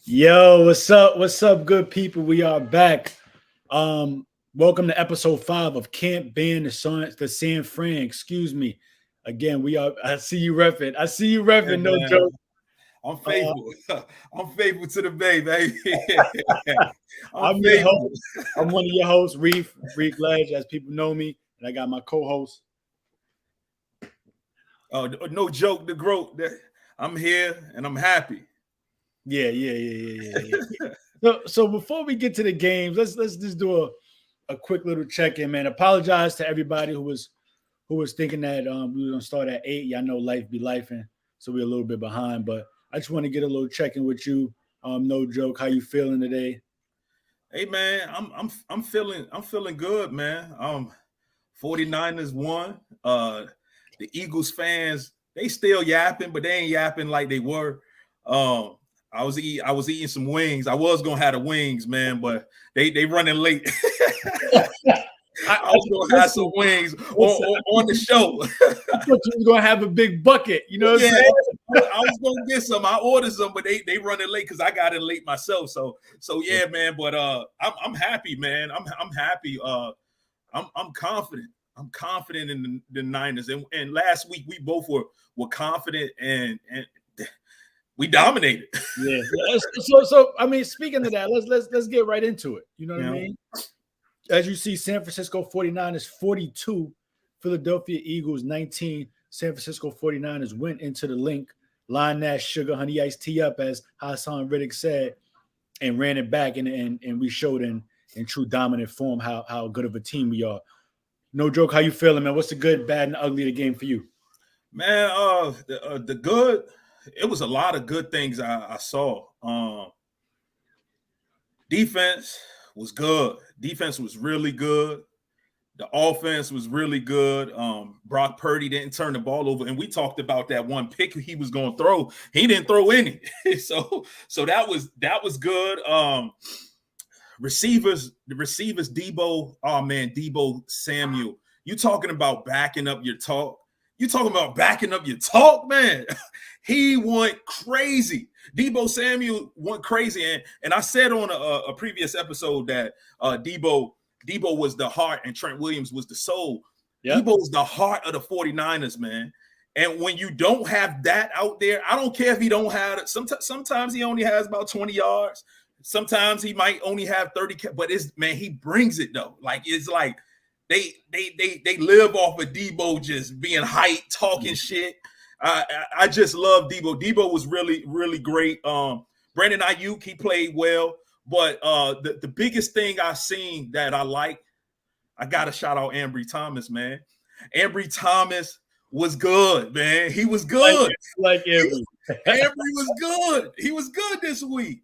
Yo, what's up? What's up, good people? We are back. Welcome to episode 5 of Cant the San Fran. Excuse me. Again, we are. I see you repping. I see you Yeah, repping. No man. joke. I'm Uh, faithful. I'm faithful to the Bay, baby. I'm I'm your faithful. host. I'm one of your hosts, Reef Ledge, as people know me, and I got my co-host. No joke, the growth. I'm here and I'm happy. Yeah. So before we get to the games, let's just do a quick little check-in, man. Apologize to everybody who was thinking that we were gonna start at 8. Y'all know life be life, and so we're a little bit behind. But I just want to get a little check-in with you. No joke, how you feeling today? Hey man, I'm feeling good, man. 49ers won. The Eagles fans, they still yapping, but they ain't yapping like they were. Um, I was eating some wings. I was gonna have the wings, man, but they running late. I, I was gonna have some wings on the show. I thought you was gonna have a big bucket. You know what I'm Yeah, saying? I was gonna get some. I ordered some, but they running late because I got it late myself. So yeah, man. But I'm happy, man. I'm happy. I'm confident. I'm confident in the Niners. And last week we both were confident and we dominated. Yeah. So I mean, speaking of that, let's get right into it. You know what I mean? As you see, San Francisco 49ers 42, Philadelphia Eagles 19. San Francisco 49ers went into the link, line that sugar, honey, iced tea up, as Hassan Riddick said, and ran it back. And we showed in true dominant form how good of a team we are. No joke, how you feeling, man? What's the good, bad, and ugly of the game for you? Man, the good. It was a lot of good things I saw. Defense was good. Defense was really good. The offense was really good. Brock Purdy didn't turn the ball over, and we talked about that one pick he was going to throw. He didn't throw any, so that was good. The receivers, Debo. Oh man, Debo Samuel. You talking about backing up your talk? You talking about backing up your talk, man? He went crazy. Debo Samuel went crazy, and I said on a previous episode that Debo was the heart and Trent Williams was the soul. Yep. Debo is the heart of the 49ers, man. And when you don't have that out there, I don't care if he don't have it. Sometimes he only has about 20 yards. Sometimes he might only have 30, but he brings it though. Like it's like they live off of Debo just being hype, talking shit. I just love Debo. Debo was really, really great. Brandon Ayuk, he played well. But the biggest thing I seen that I like, I gotta shout out Ambry Thomas, man. Ambry Thomas was good, man. He was good. Like every. Ambry was good. He was good this week.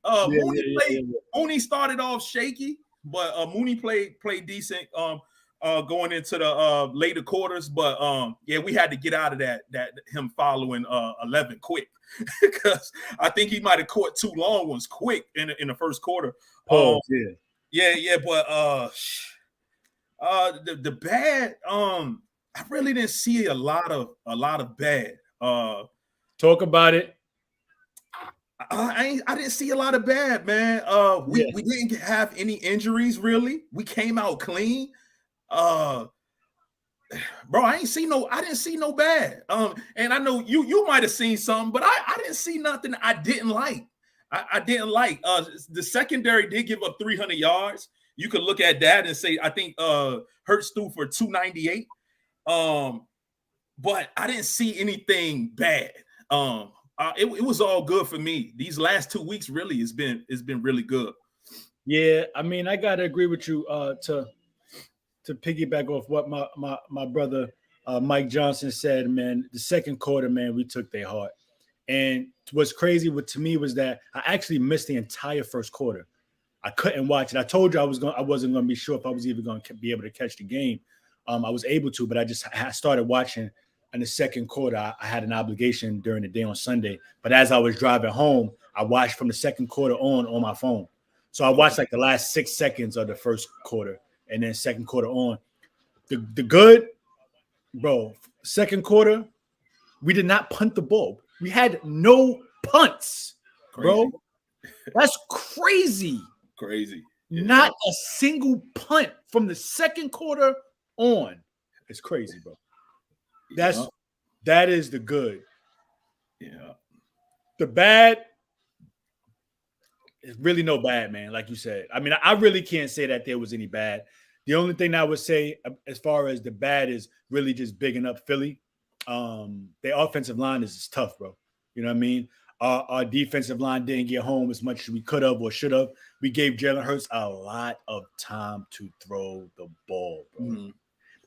Mooney started off shaky, but Mooney played decent. Going into the later quarters, but yeah, we had to get out of that him following 11 quick because I think he might have caught 2 long ones quick in the first quarter. Yeah, but the bad, I really didn't see a lot of bad. Talk about it. I didn't see a lot of bad, man. We didn't have any injuries really. We came out clean. Bro, I didn't see no bad. And I know you might have seen something, but I didn't see nothing I didn't like. I didn't like. The secondary did give up 300 yards. You could look at that and say, I think Hurts threw for 298. But I didn't see anything bad. It was all good for me. These last 2 weeks really has been really good. Yeah, I mean, I gotta agree with you to piggyback off what my brother Mike Johnson said, man. The second quarter, man, we took their heart. And what's crazy to me was that I actually missed the entire first quarter. I couldn't watch it. I told you I wasn't going to be sure if I was even going to be able to catch the game. I was able to, but I started watching in the second quarter. I had an obligation during the day on Sunday, but as I was driving home, I watched from the second quarter on my phone. So I watched like the last 6 seconds of the first quarter, and then second quarter on. The good, bro. Second quarter, we did not punt the ball. We had no punts, bro. That's crazy. Crazy. Yeah. Not a single punt from the second quarter on. It's crazy, bro. That is the good. Yeah. The bad is really no bad, man. Like you said. I mean, I really can't say that there was any bad. The only thing I would say as far as the bad is really just bigging up Philly. Their offensive line is tough, bro. You know what I mean? Our defensive line didn't get home as much as we could have or should have. We gave Jalen Hurts a lot of time to throw the ball, bro. Mm-hmm.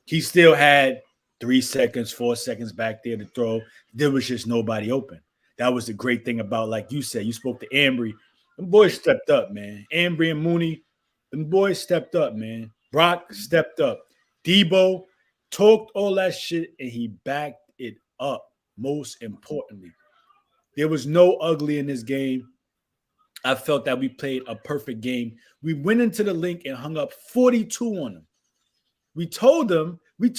He still had 3 seconds, 4 seconds back there to throw. There was just nobody open. That was the great thing about, like you said, you spoke to Ambry. Them boys stepped up, man. Ambry and Mooney, them boys stepped up, man. Brock stepped up. Debo talked all that shit, and he backed it up, most importantly. There was no ugly in this game. I felt that we played a perfect game. We went into the link and hung up 42 on them. We told them, when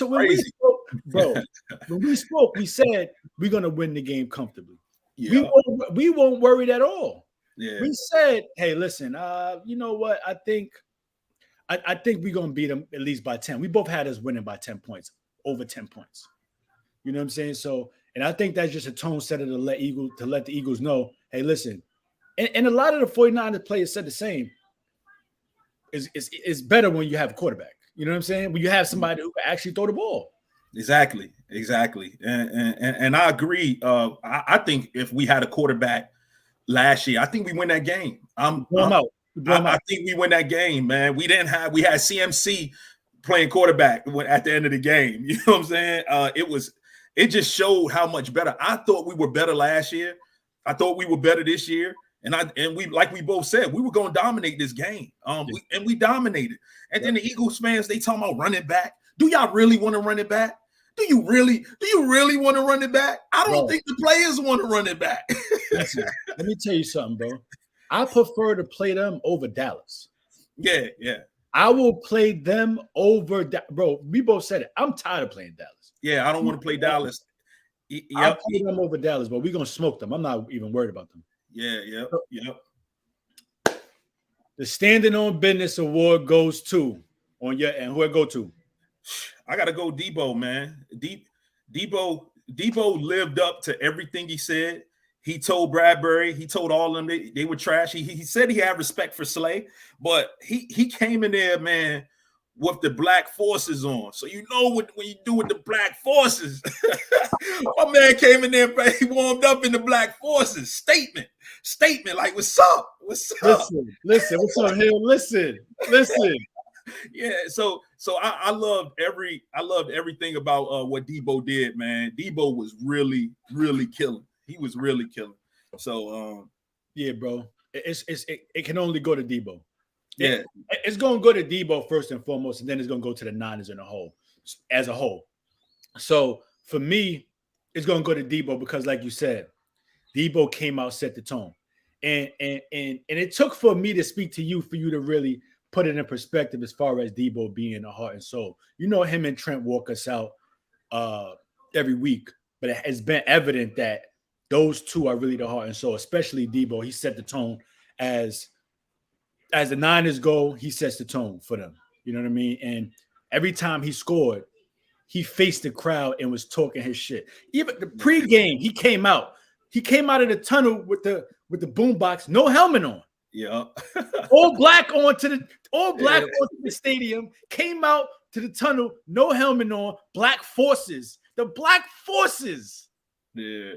we spoke, we said we're going to win the game comfortably. Yeah. We won't worried at all. Yeah. We said, hey, listen, you know what? I think we're going to beat them at least by 10. We both had us winning by 10 points, over 10 points. You know what I'm saying? So, and I think that's just a tone setter to let the Eagles know, hey, listen. And a lot of the 49ers players said the same. It's better when you have a quarterback. You know what I'm saying? When you have somebody who can actually throw the ball. Exactly. And I agree. I think if we had a quarterback last year, I think we win that game. I think we win that game, man. We had CMC playing quarterback at the end of the game. You know what I'm saying? It just showed how much better. I thought we were better last year. I thought we were better this year. And we, like we both said, we were going to dominate this game. We dominated. And then the Eagles fans, they talking about running back. Do y'all really want to run it back? Do you really want to run it back? I don't think the players want to run it back. Listen, let me tell you something, bro. I prefer to play them over Dallas. Yeah. I will play them over bro. We both said it. I'm tired of playing Dallas. Yeah, I don't want to play Dallas. I'll play them over Dallas, but we're gonna smoke them. I'm not even worried about them. Yeah. The Standing on Business award goes to and who it go to? I gotta go Debo, man. Debo lived up to everything he said. He told Bradbury, he told all of them they were trash. He said he had respect for Slay, but he came in there, man, with the black forces on. So you know when you do with the black forces. My man came in there, he warmed up in the black forces. Statement. Like, what's up? Listen, what's up here? Listen. Yeah, so I loved everything about what Debo did, man. Debo was really, really killing. He was really killing. So yeah, bro. It can only go to Debo. Yeah. It's gonna go to Debo first and foremost, and then it's gonna go to the Niners as a whole. So for me, it's gonna go to Debo because, like you said, Debo came out, set the tone. And it took for me to speak to you for you to really put it in perspective as far as Debo being the heart and soul. You know, him and Trent walk us out every week, but it's been evident that those two are really the heart and soul, especially Debo. He set the tone as the Niners go, he sets the tone for them. You know what I mean? And every time he scored, he faced the crowd and was talking his shit. Even the pregame, he came out of the tunnel with the boombox, no helmet on. Yeah. all black onto the stadium, came out to the tunnel, no helmet on, black forces. The black forces. Yeah.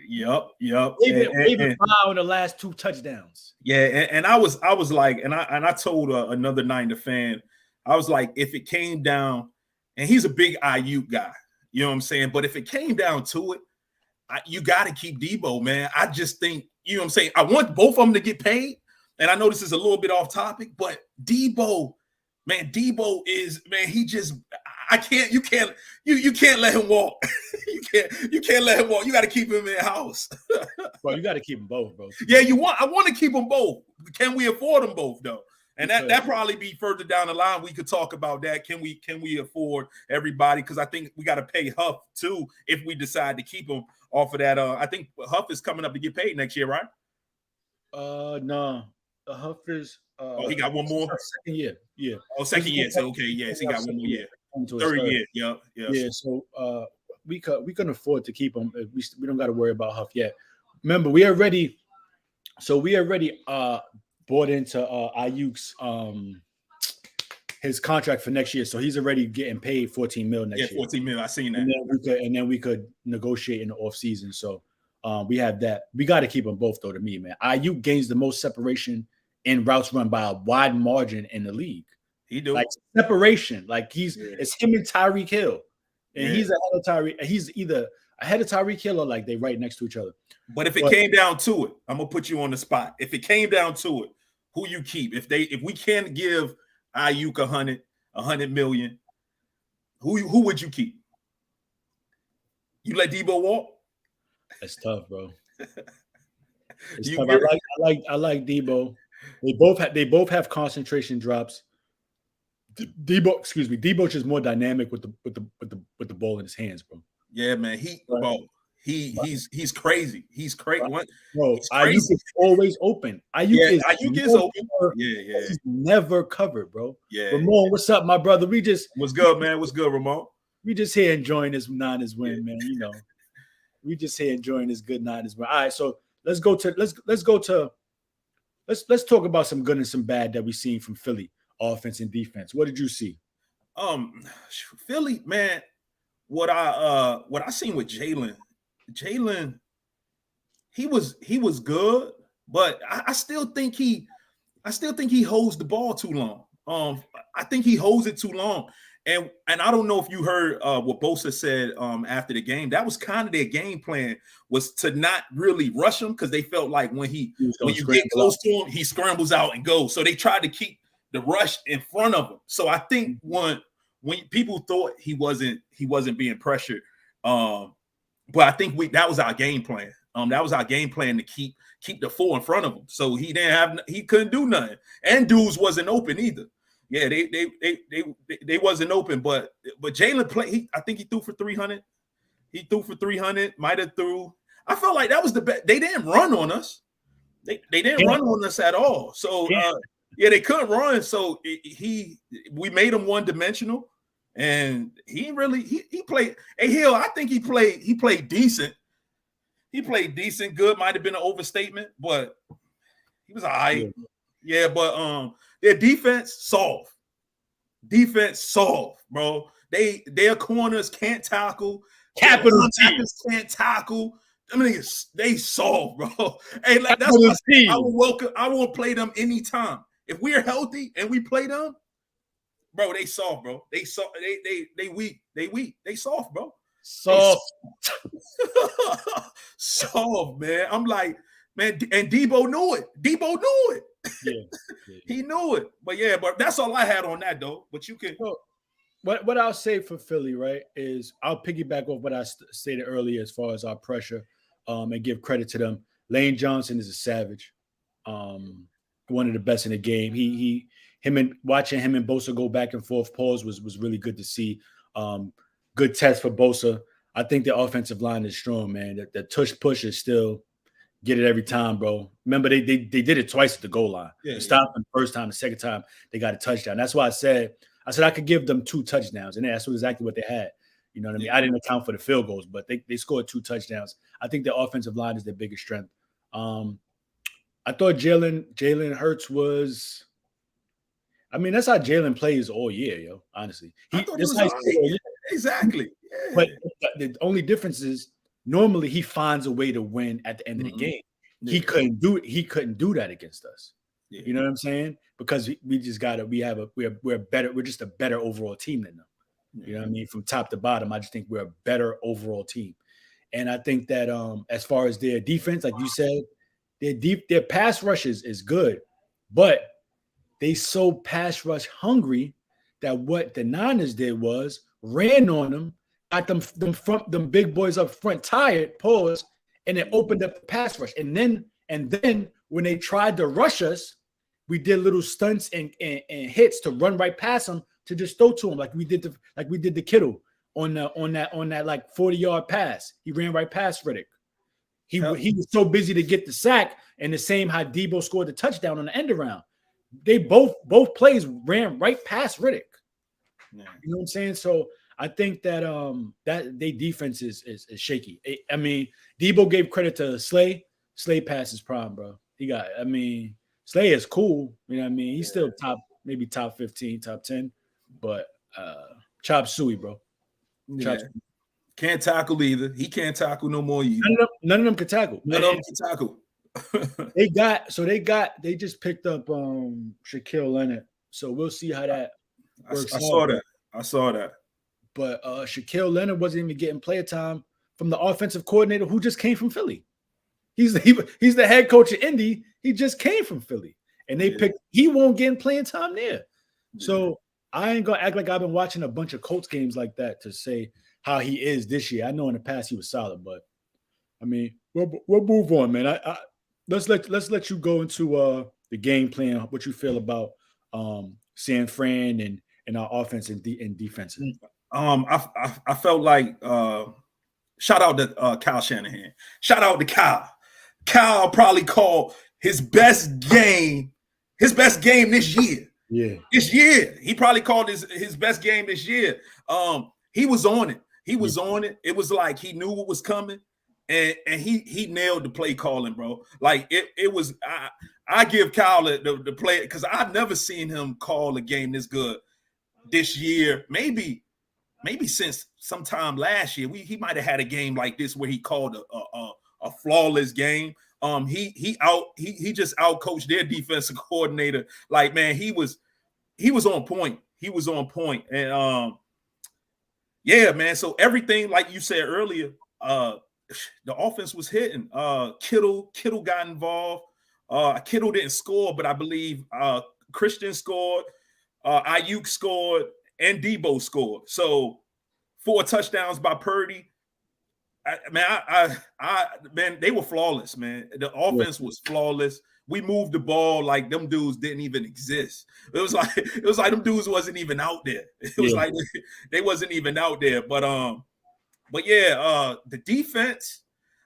Yep. Even fouled the last 2 touchdowns. Yeah, and I was like, and I told another Niner fan, I was like, if it came down, and he's a big IU guy, you know what I'm saying? But if it came down to it, you got to keep Debo, man. I just think, you know what I'm saying? I want both of them to get paid, and I know this is a little bit off topic, but Debo is, man, he just, you can't let him walk. you can't let him walk. You got to keep him in the house. Well, you got to keep them both, bro. Yeah, I want to keep them both. Can we afford them both, though? And that probably be further down the line. We could talk about that. Can we afford everybody? Because I think we got to pay Huff too if we decide to keep him off of that. I think Huff is coming up to get paid next year, right? No, the Huff is Oh, he got one more. second year. Yeah. Oh, second year. So okay, yes, he got one more year. Third year. Yep. Yeah. So we can afford to keep him. We don't got to worry about Huff yet. Remember, we already bought into Ayuk's his contract for next year. So he's already getting paid 14 mil next year. 14 mil. I seen that. And then we could negotiate in the off season. So we have that. We got to keep them both though. To me, man, Ayuk gains the most separation in routes run by a wide margin in the league. He do like separation. Like it's him and Tyreek Hill, and he's ahead of Tyreek. He's either ahead of Tyreek Hill or like they right next to each other. But if it came down to it, I'm gonna put you on the spot. If it came down to it, who you keep? If we can't give Ayuk 100 million, who would you keep? You let Debo walk? That's tough, bro. It's tough. I like Debo. They both have concentration drops. Debo just more dynamic with the ball in his hands, bro. Yeah, man. He's crazy. He's crazy. Bro, Ayuk is always open. Ayuk is open. Yeah. He's never covered, bro. Yeah. Ramon, what's up, my brother? What's good, man? What's good, Ramon? We just here enjoying this Niners win, man. You know, we just here enjoying this good Niners win. All right, so let's talk about some good and some bad that we seen from Philly offense and defense. What did you see? Philly, man. What I seen with Jalen, he was good, but I still think he holds the ball too long. I think he holds it too long. And I don't know if you heard what Bosa said after the game. That was kind of their game plan, was to not really rush him, because they felt like when you get close to him, he scrambles out and goes. So they tried to keep the rush in front of him. So I think when people thought he wasn't being pressured, but I think that was our game plan. That was our game plan, to keep the 4 in front of him. So he couldn't do nothing, and dudes wasn't open either. Yeah, they wasn't open, but Jalen played. I think he threw for 300. He threw for 300. Might have threw. I felt like that was the best. They didn't run on us. They didn't run on us at all. So they couldn't run. So we made him one dimensional, and he played. Hey, Hill, I think he played decent. He played decent. Good might have been an overstatement, but he was all right. Yeah, but their defense soft. Defense soft, bro. Their corners can't tackle. Capital can't tackle. I mean, they soft, bro. Hey, like, that's what I will play them anytime. If we're healthy and we play them, bro, they soft, bro. They soft. They weak. They weak. They soft, bro. Soft. Soft, man. I'm like, man, and Debo knew it. Yeah. He knew it. But that's all I had on that, though. But you can. So, what I'll say for Philly, right, is I'll piggyback off what I stated earlier as far as our pressure, and give credit to them. Lane Johnson is a savage. One of the best in the game. Watching him and Bosa go back and forth pause was really good to see. Good test for Bosa. I think the offensive line is strong, man. The tush push is still get it every time, bro. Remember, they did it twice at the goal line. They stopped them the first time, the second time they got a touchdown. That's why I said I could give them 2 touchdowns, and that's exactly what they had. You know what I mean? I didn't account for the field goals, but they scored 2 touchdowns. I think the offensive line is their biggest strength. I thought Jalen Hurts was. I mean, that's how Jalen plays all year, yo. Honestly, exactly. Yeah. But the only difference is normally he finds a way to win at the end of the game. Yeah. He couldn't do that against us. Yeah. You know what I'm saying? Because we just we're better. We're just a better overall team than them. Yeah. You know what I mean? From top to bottom, I just think we're a better overall team. And I think that as far as their defense, like you said, their pass rush is good, but they so pass rush hungry that what the Niners did was ran on them, got them big boys up front tired, pause, and it opened up the pass rush. And then when they tried to rush us, we did little stunts and hits to run right past them to just throw to them like we did the Kittle on that like 40-yard pass. He ran right past Riddick. He was so busy to get the sack, and the same how Debo scored the touchdown on the end around. They both plays ran right past Riddick. Yeah. You know what I'm saying? So I think that that their defense is shaky. I mean, Debo gave credit to Slay. Slay passed his prime, bro. Slay is cool. You know what I mean? He's still maybe top 15, top 10, but chop suey, bro. Chop suey. Can't tackle either. He can't tackle no more either. None of them can tackle. None of them can tackle. They just picked up Shaquille Leonard. So we'll see how that works. I saw that. But Shaquille Leonard wasn't even getting player time from the offensive coordinator who just came from Philly. He's the head coach of Indy. He just came from Philly. And he won't get playing time there. Yeah. So I ain't gonna act like I've been watching a bunch of Colts games like that to say how he is this year. I know in the past he was solid, but I mean, we'll move on, man. Let's let you go into the game plan. What you feel about San Fran and our offense and defense. I felt like shout out to Kyle Shanahan. Shout out to Kyle. Kyle probably called his best game this year. Yeah, this year he probably called his best game this year. He was on it. He was on it. It was like he knew what was coming, and he nailed the play calling, bro. Like it was. I give Kyle the play because I've never seen him call a game this good this year. Maybe since sometime last year, he might have had a game like this where he called a flawless game. He just outcoached their defensive coordinator. Like, man, he was on point. He was on point. And yeah, man. So everything, like you said earlier, the offense was hitting. Kittle got involved. Kittle didn't score, but I believe Christian scored, Ayuk scored, and Debo scored. So 4 touchdowns by Purdy. Man, they were flawless, man. The offense was flawless. We moved the ball like them dudes didn't even exist. It was like them dudes wasn't even out there. It was like they wasn't even out there. But yeah, the defense.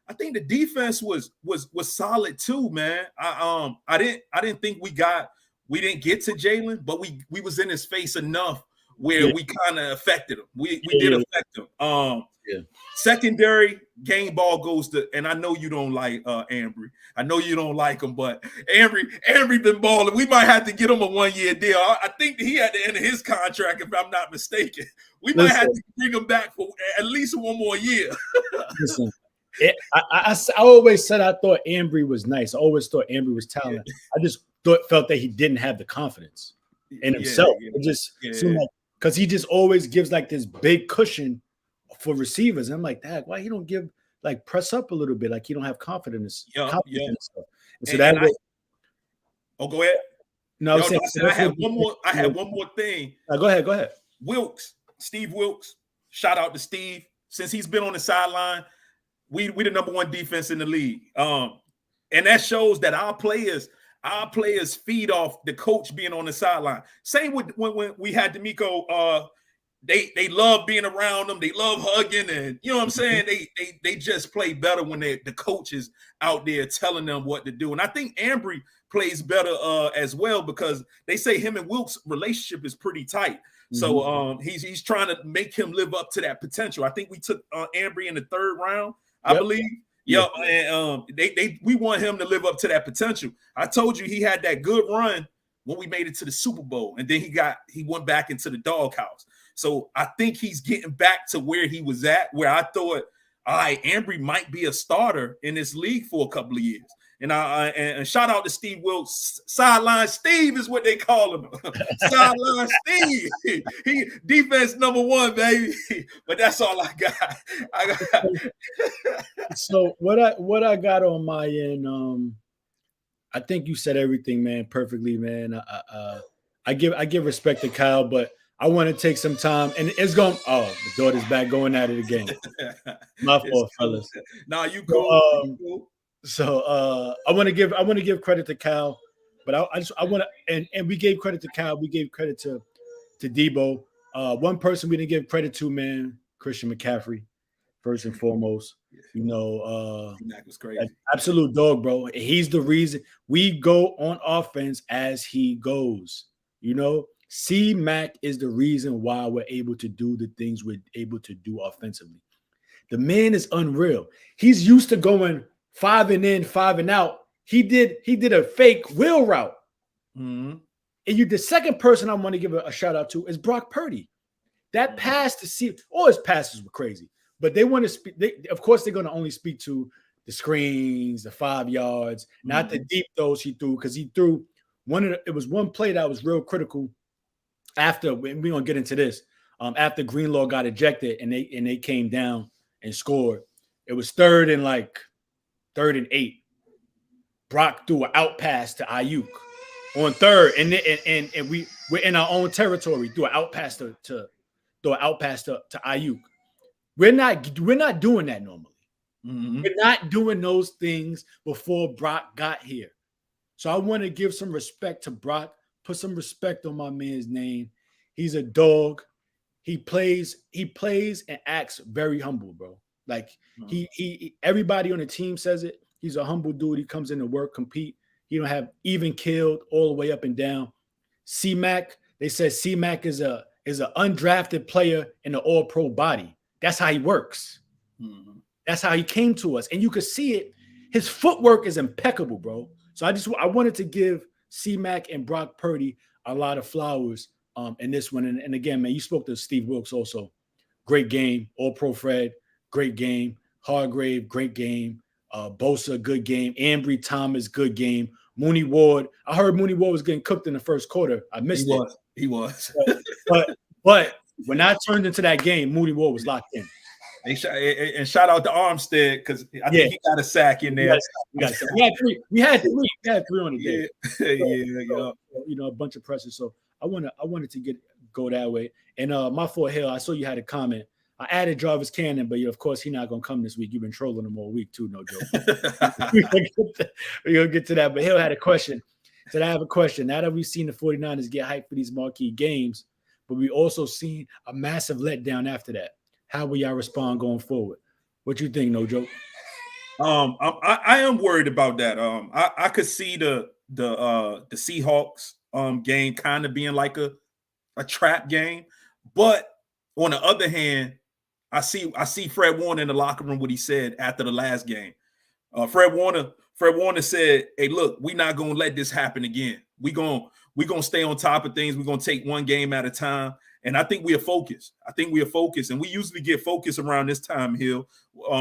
I think the defense was solid too, man. I didn't think we didn't get to Jalen, but we was in his face enough where we kind of affected him. We did affect him. Secondary game ball goes to, and I know you don't like Ambry. I know you don't like him, but Ambry been balling. We might have to get him a 1-year deal. I think he had the end of his contract, if I'm not mistaken. We might have to bring him back for at least 1 more year. Listen, I always said I thought Ambry was nice. I always thought Ambry was talented. I just felt that he didn't have the confidence in himself. It just seemed like, because he just always gives like this big cushion for receivers. And I'm like, Dad, why he don't give like press up a little bit? Like he don't have confidence. And so go ahead. No, I had one more thing. Go ahead. Steve Wilks. Shout out to Steve. Since he's been on the sideline, we the number 1 defense in the league. And that shows that our players feed off the coach being on the sideline. Same with when we had D'Amico. They love being around them. They love hugging, and you know what I'm saying. They just play better when the coach is out there telling them what to do. And I think Ambry plays better as well because they say him and Wilkes' relationship is pretty tight. So he's trying to make him live up to that potential. I think we took Ambry in the 3rd round, I believe. Yeah, and we want him to live up to that potential. I told you he had that good run when we made it to the Super Bowl, and then he went back into the doghouse. So I think he's getting back to where he was at, where I thought, all right, Ambry might be a starter in this league for a couple of years. And shout out to Steve Wilkes. Sideline Steve is what they call him. Sideline Steve. He defense number 1, baby. But that's all I got. So what I got on my end, I think you said everything, man, perfectly, man. I give respect to Kyle, but I want to take some time, and it's going. Oh, the daughter's back going at it again. My fault, fellas. Nah, you cool. So I want to give credit to Kyle, but I want to, and we gave credit to Kyle. We gave credit to Debo. One person we didn't give credit to, man, Christian McCaffrey, first and foremost. You know, Mac was crazy. Absolute dog, bro. He's the reason we go on offense as he goes. You know, C Mac is the reason why we're able to do the things we're able to do offensively. The man is unreal. He's used to going 5 and in, 5 and out. He did a fake wheel route. Mm-hmm. And the second person I want to give a shout out to is Brock Purdy. That pass to see, all his passes were crazy, but they want to speak. Of course, they're going to only speak to the screens, the 5 yards, not the deep throws he threw, because he threw it was one play that was real critical. After we're gonna get into this, after Greenlaw got ejected and they came down and scored, it was 3rd and 8. Brock threw an out pass to Ayuk on 3rd, and we're in our own territory. Threw an out pass to Ayuk. We're not doing that normally. Mm-hmm. We're not doing those things before Brock got here. So I want to give some respect to Brock. Put some respect on my man's name. He's a dog. He plays and acts very humble, bro. Like he everybody on the team says it. He's a humble dude. He comes into work, compete. He don't have even killed all the way up and down. C-Mac, they said C-Mac is an undrafted player in the all-pro body. That's how he works. Mm-hmm. That's how he came to us. And you could see it. His footwork is impeccable, bro. So I wanted to give C-Mac and Brock Purdy a lot of flowers in this one. And again, man, you spoke to Steve Wilkes also. Great game. All-Pro Fred, great game. Hargrave, great game. Bosa, good game. Ambry Thomas, good game. Mooney Ward. I heard Mooney Ward was getting cooked in the first quarter. I missed it. He was. But when I turned into that game, Mooney Ward was locked in. And shout out to Armstead, because I think he got a sack in there. We had three on the day. Yeah. A bunch of pressure. So I wanted to go that way. And my Fort Hill, I saw you had a comment. I added Jarvis Cannon, but of course he's not gonna come this week. You've been trolling him all week too, no joke. We're gonna get to that. But Hill had a question. Said, I have a question. Now that we've seen the 49ers get hyped for these marquee games, but we also seen a massive letdown after that. How will y'all respond going forward? What you think, no joke? I am worried about that. I could see the Seahawks game kind of being like a trap game, but on the other hand, I see Fred Warner in the locker room, what he said after the last game. Fred Warner said, "Hey, look, we're not gonna let this happen again. We're gonna stay on top of things. We're gonna take one game at a time." And I think we are focused. And we usually get focused around this time, Hill.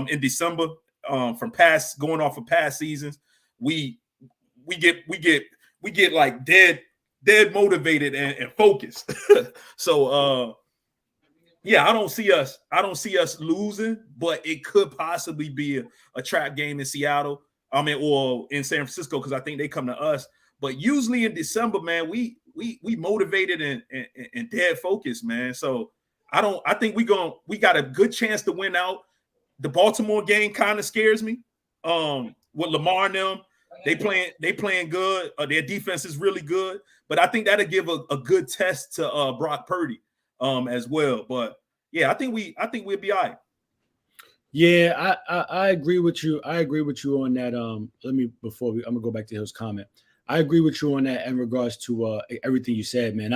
In December, from going off of past seasons, we get like dead motivated and focused. So I don't see us losing, but it could possibly be a trap game in Seattle. Or in San Francisco, because I think they come to us. But usually in December, man, we motivated and dead focused, man. So I think we got a good chance to win out. The Baltimore game kind of scares me. With Lamar and them, they playing good. Their defense is really good, but I think that'll give a good test to Brock Purdy as well. But yeah, I think we'll be all right. Yeah, I agree with you. I agree with you on that. I'm gonna go back to his comment. I agree with you on that in regards to everything you said, man.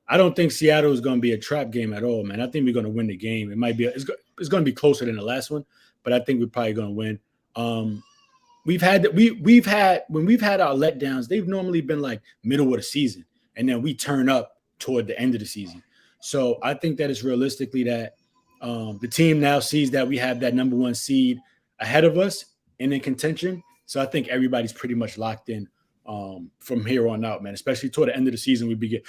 I don't think Seattle is going to be a trap game at all, man. I think we're going to win the game. It might be it's going to be closer than the last one, but I think we're probably going to win. We've had our letdowns, they've normally been like middle of the season, and then we turn up toward the end of the season. So I think that it's realistically that the team now sees that we have that number 1 seed ahead of us and in contention. So I think everybody's pretty much locked in from here on out, man. Especially toward the end of the season, we begin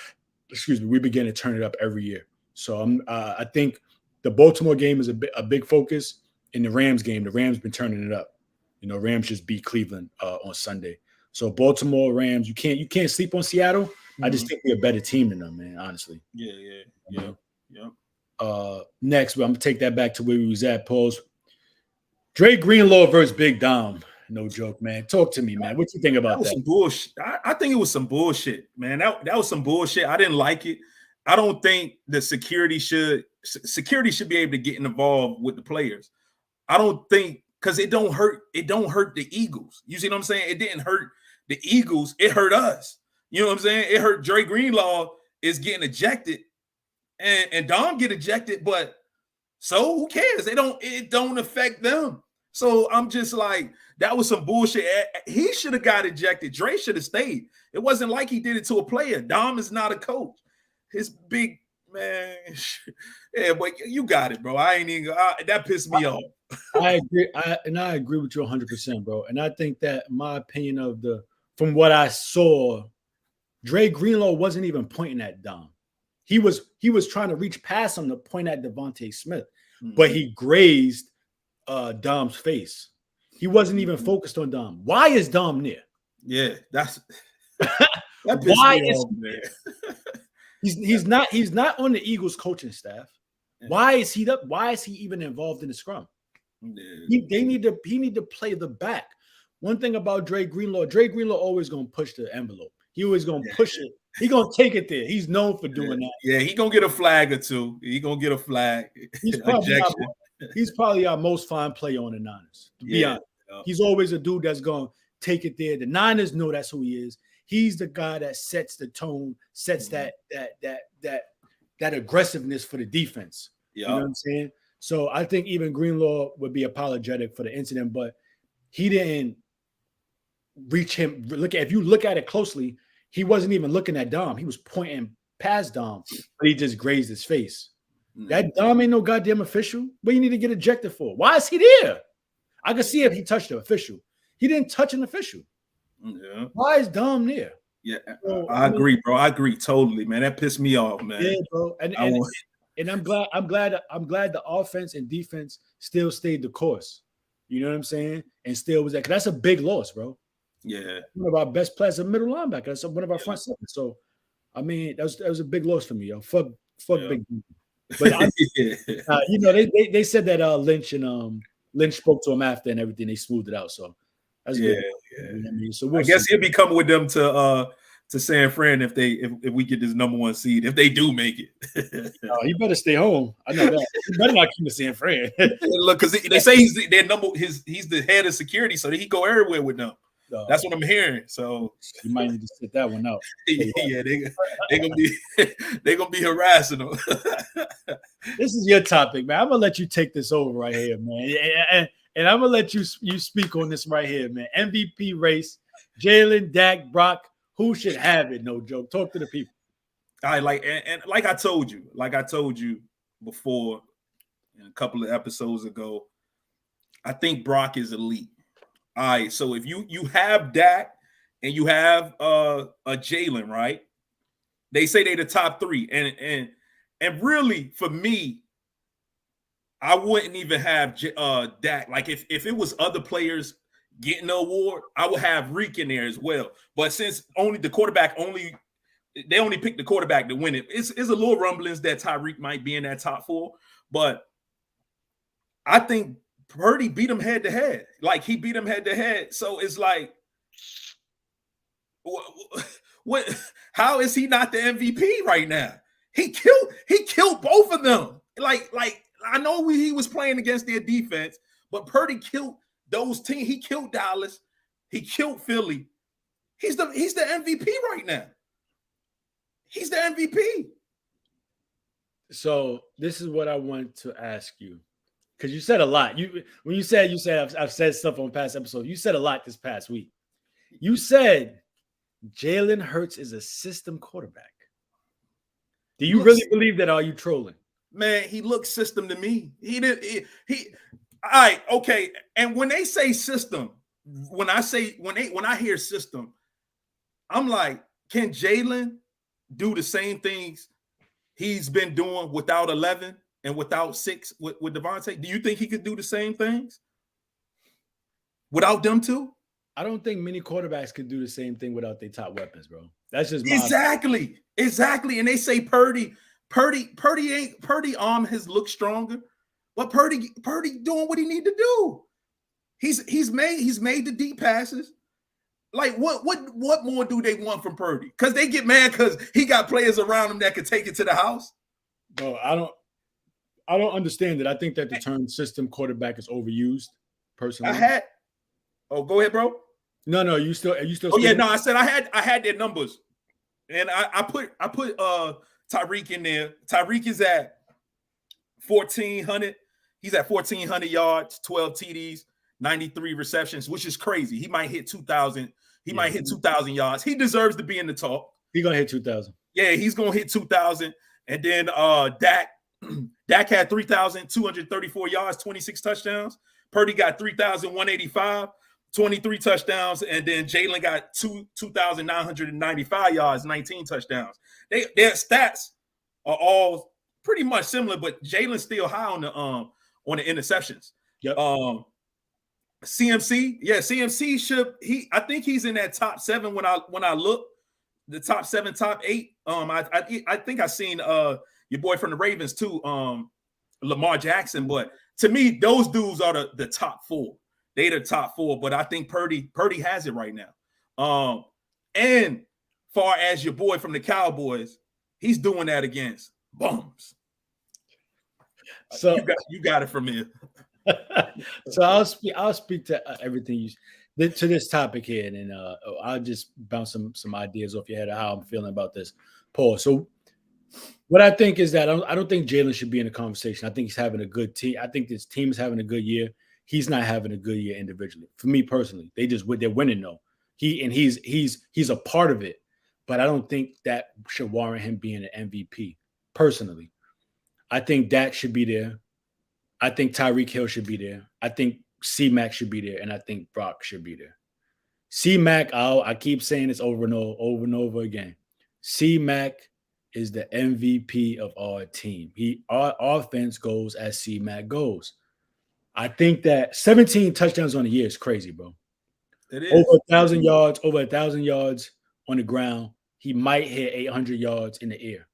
to turn it up every year. So I think the Baltimore game is a big focus. In the Rams game, the Rams been turning it up. Rams just beat Cleveland on Sunday. So Baltimore Rams, you can't sleep on Seattle. Mm-hmm. I just think we're a better team than them, man. Honestly. Yeah. Next, I'm gonna take that back to where we was at. Pause. Dre Greenlaw versus Big Dom. No joke, man. Talk to me, man. What you think about that? Some bullshit. I think it was some bullshit, man. That was some bullshit. I didn't like it. I don't think the security should be able to get involved with the players. I don't think because it don't hurt the Eagles. You see what I'm saying? It didn't hurt the Eagles, it hurt us. You know what I'm saying? It hurt Dre Greenlaw is getting ejected and Dom get ejected, but so who cares? It don't affect them. So I'm just like, that was some bullshit. He should have got ejected. Dre should have stayed. It wasn't like he did it to a player. Dom is not a coach. His big man. Yeah, but you got it, bro. I ain't even that pissed me off. I agree. I agree with you 100%, bro. And I think that my opinion from what I saw, Dre Greenlaw wasn't even pointing at Dom. He was trying to reach past him to point at Devontae Smith, but he grazed Dom's face. He wasn't even focused on Dom. Why is Dom near? Yeah, that why is off, man. He's not on the Eagles coaching staff. Why is he up? Why is he even involved in the scrum? Yeah. He need to play the back. One thing about Dre Greenlaw always gonna push the envelope. He always gonna push it. He gonna take it there. He's known for doing that. Yeah, he gonna get a flag or two. He gonna get a flag. He's probably our most fine player on the Niners. To be honest, he's always a dude that's gonna take it there. The Niners know that's who he is. He's the guy that sets the tone, sets that aggressiveness for the defense. You know what I'm saying? So I think even Greenlaw would be apologetic for the incident, but he didn't reach him. If you look at it closely, he wasn't even looking at Dom. He was pointing past Dom, but he just grazed his face. That Dom ain't no goddamn official. What you need to get ejected for? Why is he there? I could see if he touched the official. He didn't touch an official. Yeah. Why is Dom there? Yeah, so, I agree, bro. I agree totally, man. That pissed me off, man. Yeah, bro. And I'm glad the offense and defense still stayed the course. You know what I'm saying? And still was that. That's a big loss, bro. Yeah. One of our best players, a middle linebacker. That's one of our front seven. So, I mean, that was a big loss for me, yo. Fuck big. But you know, they said that Lynch spoke to him after and everything. They smoothed it out. So that's good. Yeah. You know what I mean? So I guess he'll be coming with them to San Fran if we get this number 1 seed, if they do make it. He better stay home. I know that. He better not come to San Fran. Look, because they say he's the head of security, so he go everywhere with them. That's what I'm hearing. So you might need to sit that one out. Yeah, they gonna be harassing him. This is your topic, man. I'm gonna let you take this over right here, man. And I'm gonna let you speak on this right here, man. MVP race, Jalen, Dak, Brock. Who should have it? No joke. Talk to the people. I like I told you before, a couple of episodes ago. I think Brock is elite. All right, so if you have Dak and you have a Jalen, right? They say they're the top 3, and really for me, I wouldn't even have Dak. Like if it was other players getting the award, I would have Reek in there as well. But since only the quarterback they only picked the quarterback to win it, it's a little rumblings that Tyreek might be in that top 4, but I think Purdy beat him head to head. Like he beat him head to head. So it's like, what? How is he not the MVP right now? He killed both of them. Like I know he was playing against their defense, but Purdy killed those teams. He killed Dallas. He killed Philly. He's the MVP right now. He's the MVP. So this is what I want to ask you. Because you said a lot. When you said I've said stuff on past episodes. You said a lot this past week. You said Jalen Hurts is a system quarterback. Do you really believe that? Or are you trolling? Man, he looks system to me. He all right, okay. And when they say system, when I hear system, I'm like, can Jalen do the same things he's been doing without 11? And without 6 with Devontae, do you think he could do the same things without them two? I don't think many quarterbacks could do the same thing without their top weapons, bro. That's just exactly. And they say Purdy arm has looked stronger, but Purdy doing what he need to do. He's made the deep passes. Like what more do they want from Purdy? Because they get mad because he got players around him that could take it to the house. Bro, I don't understand it. I think that the term system quarterback is overused. Personally, go ahead, bro. No, you still Oh yeah, no, I said I had their numbers, and I put Tyreek in there. Tyreek is at 1,400. He's at 1,400 yards, 12 TDs, 93 receptions, which is crazy. He might hit 2,000. He might hit 2,000 yards. He deserves to be in the talk. He's gonna hit 2,000. Yeah, he's gonna hit 2,000. And then Dak had 3,234 yards, 26 touchdowns. Purdy got 3,185, 23 touchdowns, and then Jalen got 2,995 yards, 19 touchdowns. Their stats are all pretty much similar, but Jalen's still high on the interceptions. Yep. CMC should I think he's in that top 7 when I look, the top 7, top 8. I think I seen your boy from the Ravens too, Lamar Jackson. But to me, those dudes are the top 4. They the top 4, but I think Purdy has it right now. And far as your boy from the Cowboys, he's doing that against bums. So you got it from here. So I'll speak to everything to this topic here, and then I'll just bounce some ideas off your head of how I'm feeling about this, Paul. So what I think is that I don't think Jalen should be in the conversation. I think he's having a good team. I think this team is having a good year. He's not having a good year individually. For me personally, they're winning though. He's a part of it, but I don't think that should warrant him being an MVP. Personally, I think Dak should be there. I think Tyreek Hill should be there. I think C-Mac should be there, and I think Brock should be there. C-Mac, I keep saying this over and over again. C-Mac is the MVP of our team. Our offense goes as C-Mac goes. I think that 17 touchdowns on the year is crazy, bro. It is. Over 1,000 yards on the ground. He might hit 800 yards in the air.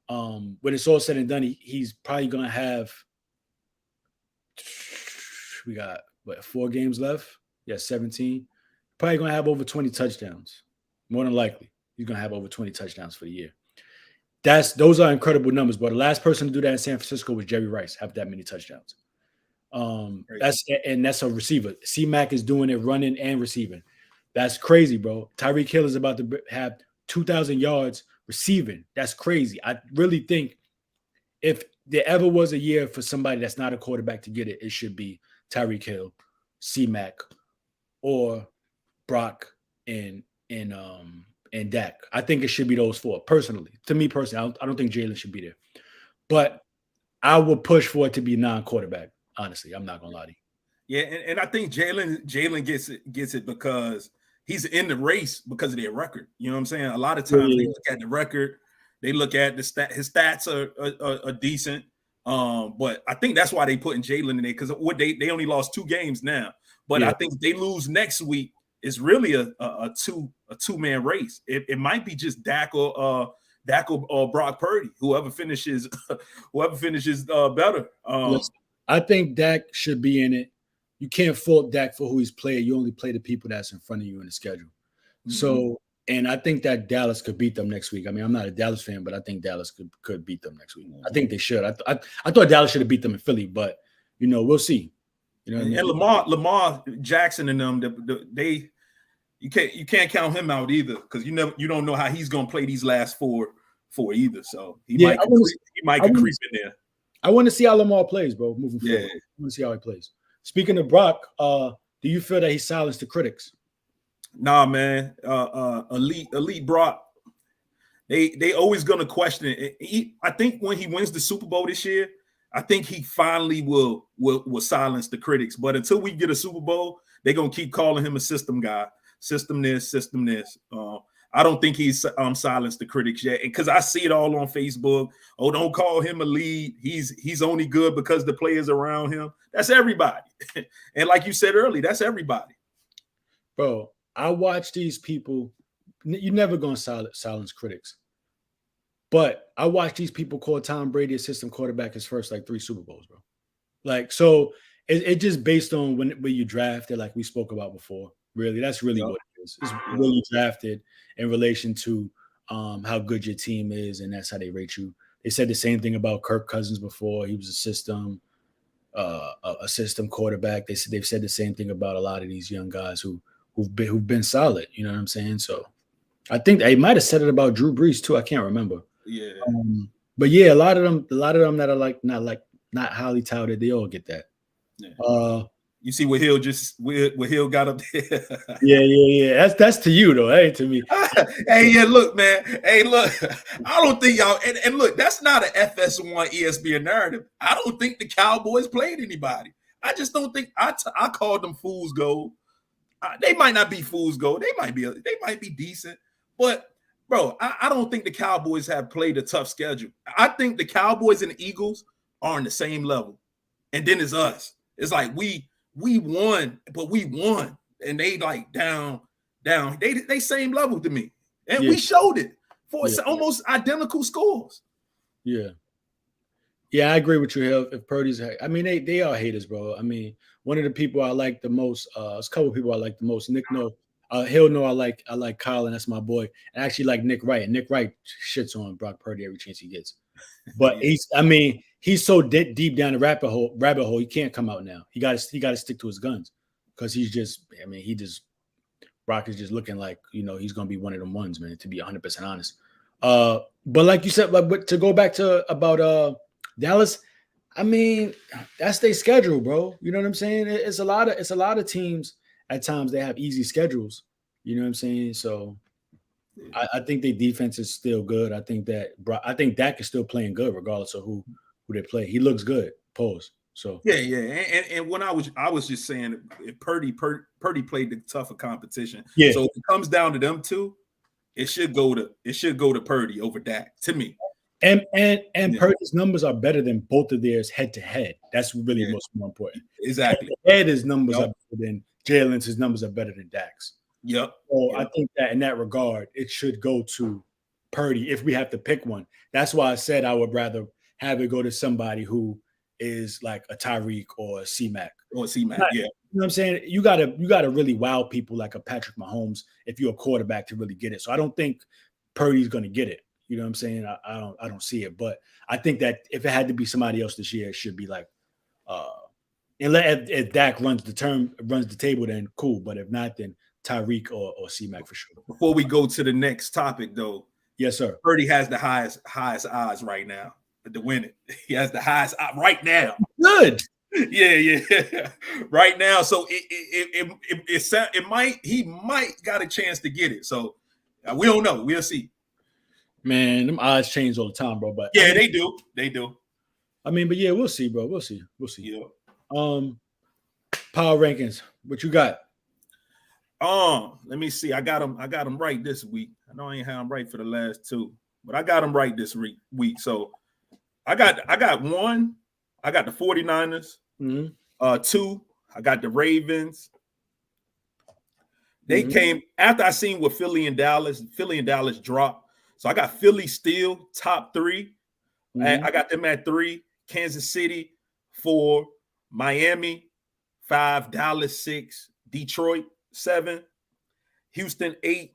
When it's all said and done, he's probably going to have – we got 4 games left? Yeah, 17. Probably going to have over 20 touchdowns. More than likely, he's going to have over 20 touchdowns for the year. Those are incredible numbers, but the last person to do that in San Francisco was Jerry Rice, have that many touchdowns. That's a receiver. C-Mac is doing it running and receiving. That's crazy, bro. Tyreek Hill is about to have 2,000 yards receiving. That's crazy. I really think if there ever was a year for somebody that's not a quarterback to get it, it should be Tyreek Hill, C-Mac, or Brock and Dak. I think it should be those 4. Personally, to me personally, I don't think Jalen should be there, but I would push for it to be non-quarterback. Honestly, I'm not gonna lie to you. Yeah, and I think Jalen gets it because he's in the race because of their record. You know what I'm saying? A lot of times they look at the record, they look at his stats are decent. But I think that's why they putting Jalen in there, because they only lost 2 games now. But I think if they lose next week, it's really a two-man race. It might be just Dak or Brock Purdy, whoever finishes better. I think Dak should be in it. You can't fault Dak for who he's played. You only play the people that's in front of you in the schedule. Mm-hmm. So, and I think that Dallas could beat them next week. I mean, I'm not a Dallas fan, but I think Dallas could beat them next week. I think they should. I thought Dallas should have beat them in Philly, but we'll see. You know what I mean? And Lamar Jackson and them, you can't count him out either, because you don't know how he's gonna play these last four either. So he might creep in there. I want to see how Lamar plays, bro, moving forward. I want to see how he plays. Speaking of Brock, do you feel that he silenced the critics? Nah, man. Elite Brock, they always gonna question it. I think when he wins the Super Bowl this year, I think he finally will silence the critics. But until we get a Super Bowl, they're gonna keep calling him a system guy, system this. I don't think he's silenced the critics yet, because I see it all on Facebook. Oh, don't call him a lead. He's only good because the players around him. That's everybody. And like you said earlier, that's everybody. Bro, I watch these people. You're never going to silence critics. But I watch these people call Tom Brady assistant quarterback his first 3 Super Bowls, bro. So it just based on when you drafted, like we spoke about before. Really, that's really what it is. It's really drafted in relation to how good your team is, and that's how they rate you. They said the same thing about Kirk Cousins before. He was a system quarterback. They've said the same thing about a lot of these young guys who've been solid. You know what I'm saying? So I think they might have said it about Drew Brees too. I can't remember. Yeah. But yeah, a lot of them that are not highly touted, they all get that. Yeah. You see what Hill got up there. Yeah. That's to you though. That ain't to me. Hey, yeah, look, man. Hey, look, I don't think y'all and look, that's not an FS1 ESPN narrative. I don't think the Cowboys played anybody. I just don't think I called them fool's gold. They might not be fool's gold. They might be decent, but bro, I don't think the Cowboys have played a tough schedule. I think the Cowboys and the Eagles are on the same level, and then it's us. It's like we won, but we won, and they like down. They same level to me, and we showed it for almost identical scores. Yeah, I agree with you, Hill. If Purdy's, I mean, they are haters, bro. I mean, one of the people I like the most, there's a couple of people I like the most. Nick Hill know I like Kyle, and that's my boy. And I actually like Nick Wright. And Nick Wright shits on Brock Purdy every chance he gets. But he's so deep down the rabbit hole, he can't come out now. He got to stick to his guns because Brock is just looking like, he's going to be one of them ones, man, to be 100% honest. But like you said, but to go back to about Dallas, I mean, that's their schedule, bro. You know what I'm saying? It's a lot of teams at times they have easy schedules. You know what I'm saying? So I think their defense is still good. I think Dak is still playing good regardless of who they play. He looks good. Pause. So yeah, and when I was just saying, if Purdy played the tougher competition, so if it comes down to them two, it should go to Purdy over Dak to me. And Purdy's numbers are better than both of theirs head to head. That's really most more important. Exactly. Head his numbers are better than Jalen's. His numbers are better than Dak's. Yep. So I think that in that regard, it should go to Purdy if we have to pick one. That's why I said I would rather have it go to somebody who is like a Tyreek or a C-Mac. Or C-Mac, yeah. You know what I'm saying? You gotta really wow people like a Patrick Mahomes if you're a quarterback to really get it. So I don't think Purdy's gonna get it. You know what I'm saying? I don't see it. But I think that if it had to be somebody else this year, it should be like if Dak runs the table, then cool. But if not, then Tyreek or C-Mac for sure. Before we go to the next topic, though, yes, sir. Purdy has the highest odds right now to win it. He has the highest right now. Good. Yeah. Right now, so he might got a chance to get it. So we don't know. We'll see. Man, them odds change all the time, bro. But yeah, they do. They do. I mean, but yeah, we'll see, bro. We'll see. Yeah. Power rankings. What you got? Let me see. I got them right this week. I know I ain't had them right for the last two, but I got them right this week. So I got one. I got the 49ers. Mm-hmm. Two. I got the Ravens. They came after I seen what Philly and Dallas dropped. So I got Philly still top three. I got them at 3. Kansas City 4. Miami 5. Dallas 6. Detroit 7. Houston 8.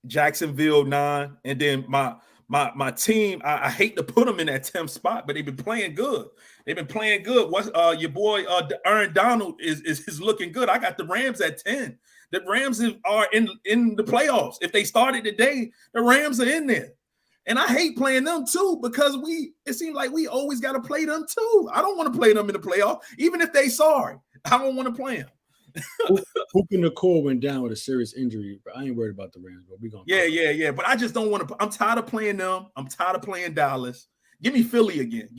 Jacksonville 9. And then my team, I hate to put them in that 10th spot, but they've been playing good. What's your boy Aaron Donald is looking good. I got the Rams at 10. The Rams are in the playoffs. If they started today, the Rams are in there. And I hate playing them too because it seems like we always got to play them too. I don't want to play them in the playoff, even if they sorry. I don't want to play them. Puka Nacua went down with a serious injury, but I ain't worried about the Rams. But we gonna yeah. But I just don't want to. I'm tired of playing them. I'm tired of playing Dallas. Give me Philly again.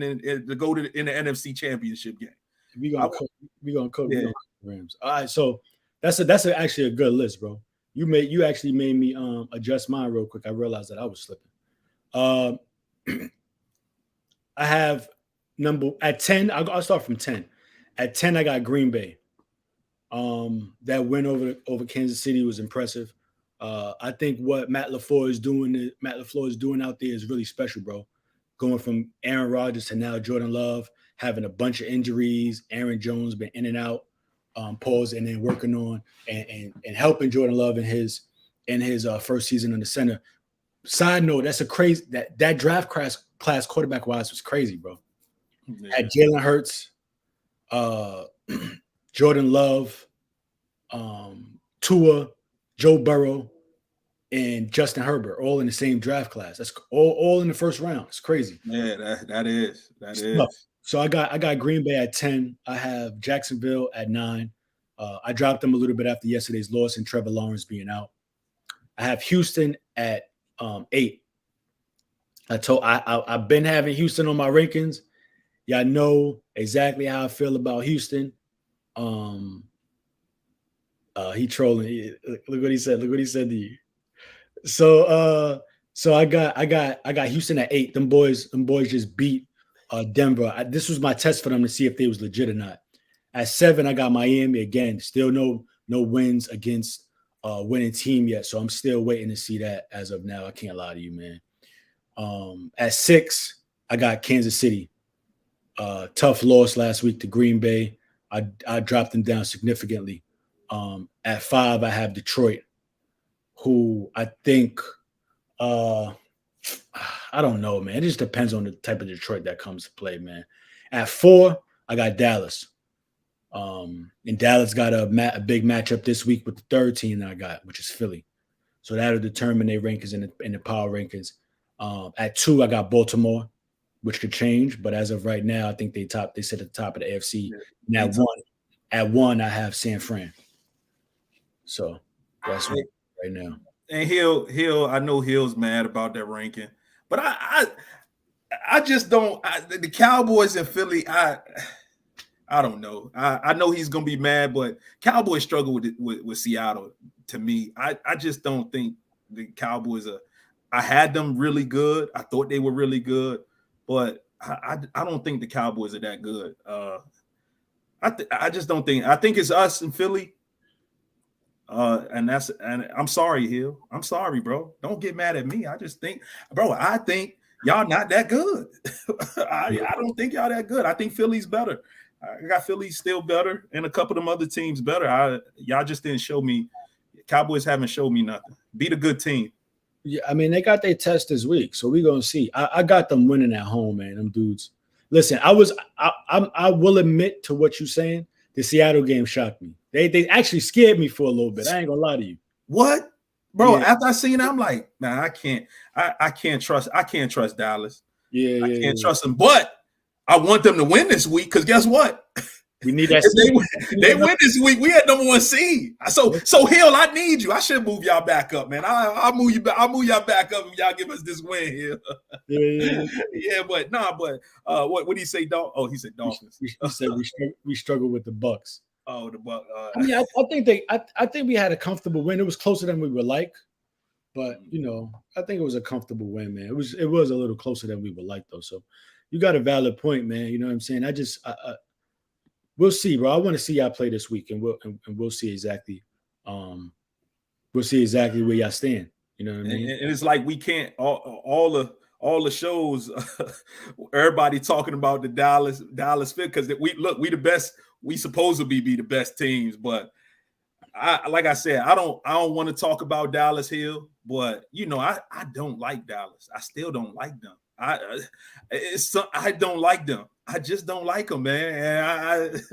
And to go in the NFC Championship game. We gonna cover the Rams. All right, so that's actually a good list, bro. You actually made me adjust mine real quick. I realized that I was slipping. I have at 10. I'll start from 10. At 10, I got Green Bay. That win over Kansas City was impressive. I think what Matt LaFleur is doing out there is really special, bro. Going from Aaron Rodgers to now Jordan Love, having a bunch of injuries. Aaron Jones been in and out. Pause, and then working on and helping Jordan Love in his first season in the center. side note, that's a crazy that draft class quarterback wise was crazy, bro. Yeah. Had Jalen Hurts, Jordan Love, Tua, Joe Burrow, and Justin Herbert, all in the same draft class. That's all in the first round. It's crazy. Yeah, that is. So I got Green Bay at 10. I have Jacksonville at 9. I dropped them a little bit after yesterday's loss and Trevor Lawrence being out. I have Houston at 8. I've been having Houston on my rankings. Y'all know exactly how I feel about Houston. He trolling. Look what he said. Look what he said to you. So I got Houston at 8. Them boys just beat Denver. This was my test for them to see if they was legit or not. At 7, I got Miami again. Still no wins against winning team yet. So I'm still waiting to see that as of now. I can't lie to you, man. At 6, I got Kansas City. Tough loss last week to Green Bay. I dropped them down significantly. At 5, I have Detroit, who I think I don't know, man. It just depends on the type of Detroit that comes to play, man. At 4, I got Dallas. And Dallas got a big matchup this week with the third team that I got, which is Philly. So that'll determine their rankings in the power rankings. At 2, I got Baltimore, which could change, but as of right now, I think they sit at the top of the AFC. Yeah. And at 1, I have San Fran. So that's right now. And Hill, I know Hill's mad about that ranking, but I just don't. The Cowboys in Philly, I don't know. I know he's gonna be mad, but Cowboys struggle with Seattle. To me, I just don't think the Cowboys are. I had them really good. I thought they were really good, but I don't think the Cowboys are that good. I just don't think. I think it's us in Philly. And I'm sorry, Hill. I'm sorry, bro. Don't get mad at me. I just think, bro, I think y'all not that good. I don't think y'all that good. I think Philly's better. I got Philly still better and a couple of them other teams better. Y'all just didn't show me. Cowboys haven't showed me nothing. Beat a good team. Yeah, I mean, they got their test this week, so we're gonna see. I got them winning at home, man. Them dudes. Listen, I will admit to what you're saying. The Seattle game shocked me. They actually scared me for a little bit. I ain't gonna lie to you. What, bro? Yeah. After I seen it, I'm like, man, I can't trust Dallas. Yeah, I can't trust them. But I want them to win this week because guess what? We need that. they win this week. We had number 1 seed. So Hill, I need you. I should move y'all back up, man. I'll move you back. I'll move y'all back up if y'all give us this win here. Yeah, but what did he say? Oh, he said Dolphins. He said we struggle with the Bucks. Oh, the Bucks. I mean, I think we had a comfortable win. It was closer than we would like, but I think it was a comfortable win, man. It was a little closer than we would like, though. So you got a valid point, man. You know what I'm saying? We'll see, bro. I want to see y'all play this week, and we'll see exactly. We'll see exactly where y'all stand. You know what I mean? And it's like we can't all the shows. Everybody talking about the Dallas fit because we the best. We supposed to be the best teams, but like I said, I don't want to talk about Dallas Hill, but I don't like Dallas. I still don't like them. I don't like them. I just don't like them, man. And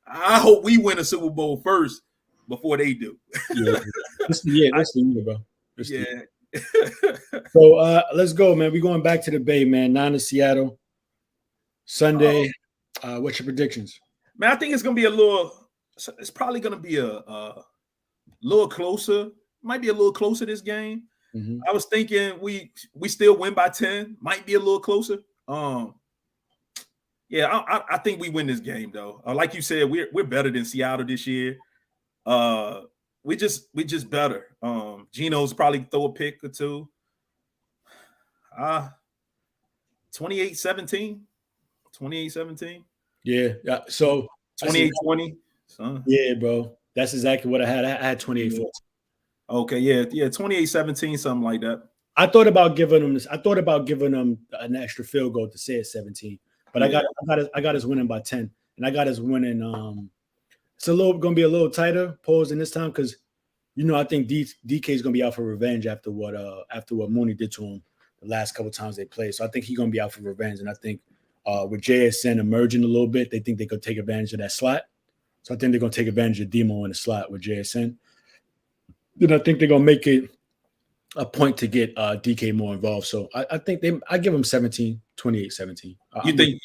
I hope we win a Super Bowl first before they do. Yeah, that's the year, bro. Yeah. So let's go, man. We're going back to the Bay, man. 9 to Seattle. Sunday. What's your predictions? Man, I think it's gonna be it's probably gonna be a little closer. Might be a little closer this game. Mm-hmm. I was thinking we still win by 10. Might be a little closer. Yeah, I think we win this game though. Like you said, we're better than Seattle this year. We just better. Geno's probably throw a pick or two. 28-17. 28-17. Yeah. So 28-20. Yeah, bro. That's exactly what I had. I had 28-14. Okay, yeah, 28-17, something like that. I thought about giving them this. I thought about giving them an extra field goal to say it's 17, but I got us winning by 10, and I got us winning. It's gonna be a little tighter pause in this time because I think DK is gonna be out for revenge after what Mooney did to him the last couple times they played. So I think he's gonna be out for revenge. And I think with JSN emerging a little bit, they think they could take advantage of that slot. So I think they're gonna take advantage of Demo in the slot with JSN. Then I think they're gonna make it a point to get DK more involved. So I think I give them 17, 28, 17. Do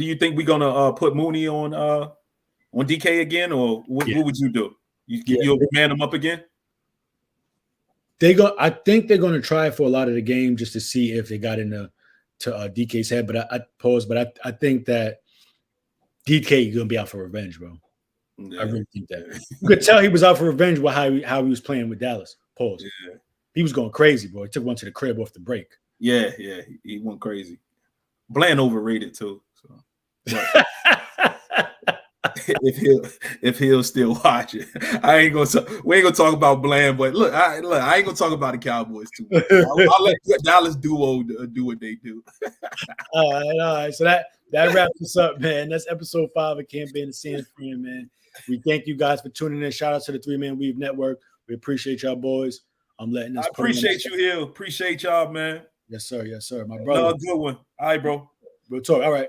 you think we're gonna put Mooney on DK again, or what would you do? You'll man them up again? I think they're going to try for a lot of the game just to see if they got into DK's head. But I think that DK is going to be out for revenge, bro. Yeah. I really think that. You could tell he was out for revenge with how he was playing with Dallas. Pause. Yeah. He was going crazy, bro. He took one to the crib off the break. Yeah, he went crazy. Bland overrated too. So. if he'll still watch it, we ain't gonna talk about Bland, but look, I ain't gonna talk about the Cowboys too much. I'll let Dallas duo do what they do. All right. So that wraps us up, man. That's episode 5 of Can't Be in the Sand, man. We thank you guys for tuning in. Shout out to the 3 Man Weave Network. We appreciate y'all boys. I'm letting us. I appreciate you here. Appreciate y'all, man. Yes, sir. My brother. Another good one. All right, bro. We'll talk. All right.